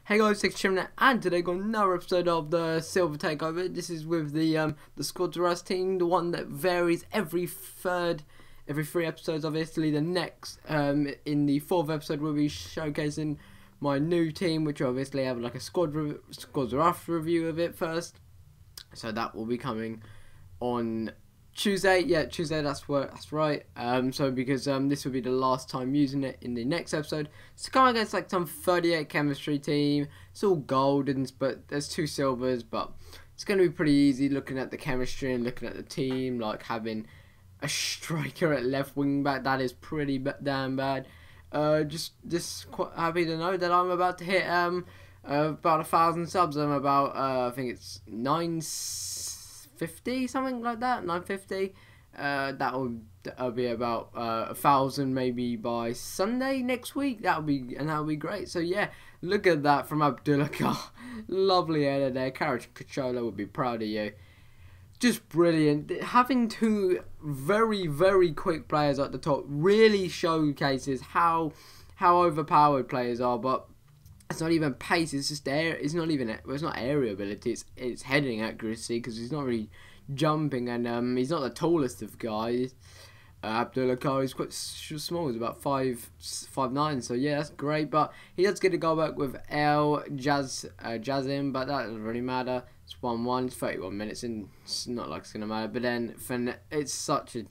Hey guys, TheTurkeyChampion, and today got another episode of the Silver Takeover. This is with the Squad to Rust team, the one that varies every three episodes. Obviously, the next in the fourth episode we'll be showcasing my new team, which obviously have like a Squad to Rust review of it first. So that will be coming on Tuesday. Yeah, Tuesday. That's right. So because this will be the last time using it in the next episode. It's going against like some 38 chemistry team. It's all goldens, but there's 2 silvers. But it's going to be pretty easy looking at the chemistry and looking at the team. Like having a striker at left wing back, that is pretty damn bad. Just quite happy to know that I'm about to hit about 1,000 subs. I'm about I think it's 950, something like that, 950. That'll be about 1,000 maybe by Sunday next week. That'll be great. So yeah, look at that from Abdullah. Lovely header there. TheTurkeyChampion would be proud of you. Just brilliant. Having 2 very quick players at the top really showcases how overpowered players are. But it's not even pace. It's just air. It's not even. Well, it's not area ability. It's heading accuracy, because he's not really jumping, and he's not the tallest of guys. Abdullah is quite small. He's about 5'9". So yeah, that's great. But he does get to go back with Jazim, but that doesn't really matter. It's 1-1. It's 31 minutes, and it's not like it's gonna matter. But then it's such a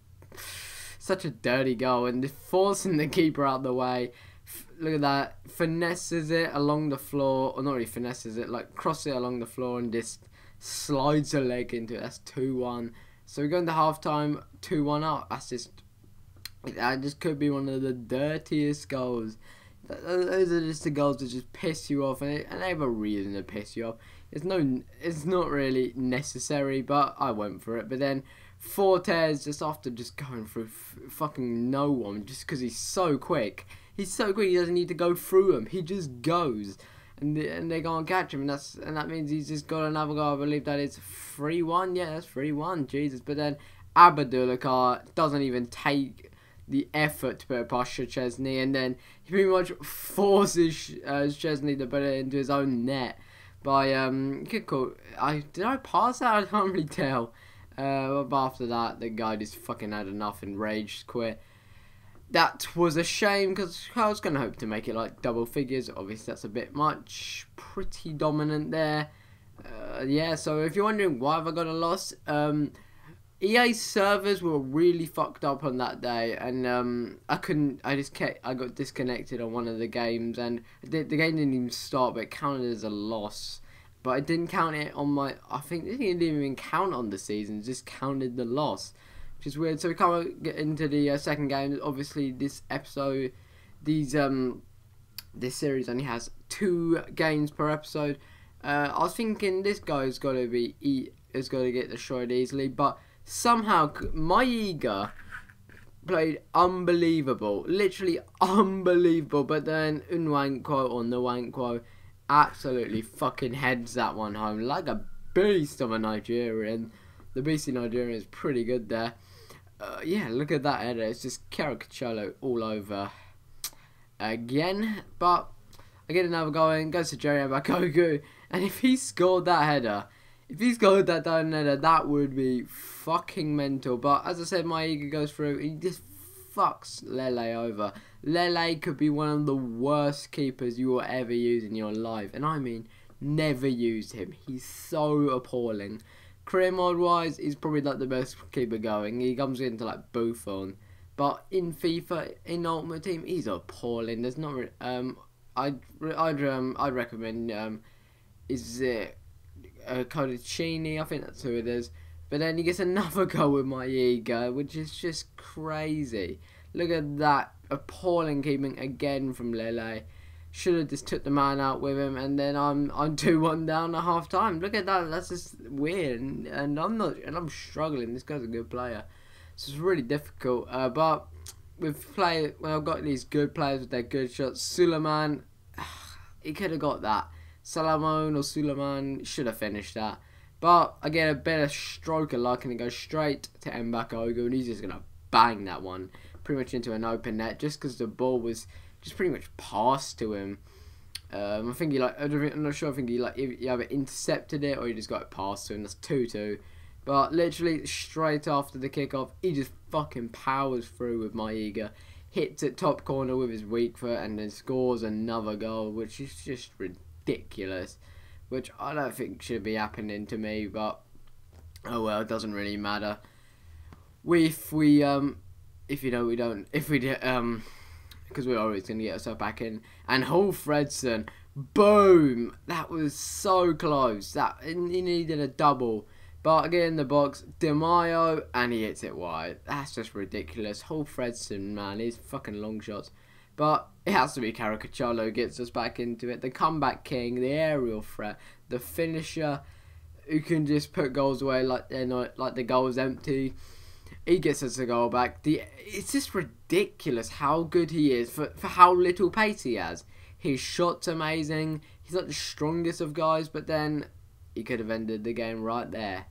dirty goal, and forcing the keeper out the way. Look at that. Finesses it along the floor, or not really finesses it, like cross it along the floor and just slides a leg into it. That's 2-1. So we're going to half time 2-1 up. That just could be one of the dirtiest goals. Those are just the goals that just piss you off, and they have a reason to piss you off. It's not really necessary, but I went for it. But then Fortes, just after just going through fucking no one, just because he's so quick. He's so quick, he doesn't need to go through them. He just goes, and they can't catch him, and that means he's just got another goal. I believe that is 3-1. Yeah, that's 3-1. Jesus. But then Abdullah doesn't even take the effort to put it past Szczesny, and then he pretty much forces Szczesny to put it into his own net by good call. Did I pass that? I can't really tell. But after that, the guy just fucking had enough and raged quit. That was a shame, because I was going to hope to make it like double figures. Obviously, that's a bit much. Pretty dominant there. Yeah, so if you're wondering why have I got a loss, EA servers were really fucked up on that day, and I got disconnected on one of the games, and the game didn't even start, but it counted as a loss. But I didn't count it on my, I think it didn't even count on the season, just counted the loss. Which is weird. So we can't get into the second game. Obviously, this episode, this series only has 2 games per episode. I was thinking this guy's got to get destroyed easily, but somehow my Eager played unbelievable, literally unbelievable. But then Nwankwo absolutely fucking heads that one home like a beast of a Nigerian. The beastie Nigerian is pretty good there. Yeah, look at that header. It's just TheTurkeyChampion all over again. But I get another goal in. Goes to Jerry Bakogu. And if he scored that header, that would be fucking mental. But as I said, my Eager goes through. He just fucks Lele over. Lele could be one of the worst keepers you will ever use in your life. And I mean, never used him. He's so appalling. Career mode wise, he's probably like the best keeper going. He comes into like Buffon, but in FIFA, in Ultimate Team, he's appalling. There's not really, I'd recommend is it Codicini? I think that's who it is. But then he gets another goal with my Eager, which is just crazy. Look at that appalling keeping again from Lele. Should have just took the man out with him, and then I'm 2-1 down at half time. Look at that. That's just weird, and I'm struggling. This guy's a good player, so it's really difficult. But when I've got these good players with their good shots, Suleiman, he could have got that. Suleiman should have finished that. But I get a better stroke of luck, and it goes straight to Mbakogu, and he's just gonna bang that one pretty much into an open net, just because the ball was just pretty much passed to him. I think he I'm not sure. I think he either intercepted it or he just got it past to him. That's 2-2. But literally straight after the kickoff, he just fucking powers through with Maiga, hits it top corner with his weak foot, and then scores another goal, which is just ridiculous. Which I don't think should be happening to me, but oh well, it doesn't really matter. Because we're always gonna get ourselves back in. And Hall Fredson, boom! That was so close. He needed a double. But again, the box, Di Maio, and he hits it wide. That's just ridiculous. Hall Fredson, man, he's fucking long shots. But it has to be Caracciolo who gets us back into it. The comeback king, the aerial threat, the finisher who can just put goals away like they're not, like the goal's empty. He gets us a goal back. It's just ridiculous how good he is for how little pace he has. His shot's amazing. He's not the strongest of guys, but then he could have ended the game right there.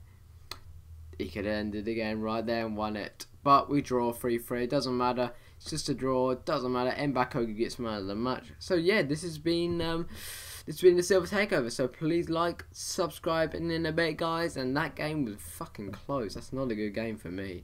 He could have ended the game right there and won it. But we draw 3-3. It doesn't matter. It's just a draw. It doesn't matter. Mbako gets man of the match. So yeah, this has been the Silver Takeover. So please like, subscribe, and in a bit, guys. And that game was fucking close. That's not a good game for me.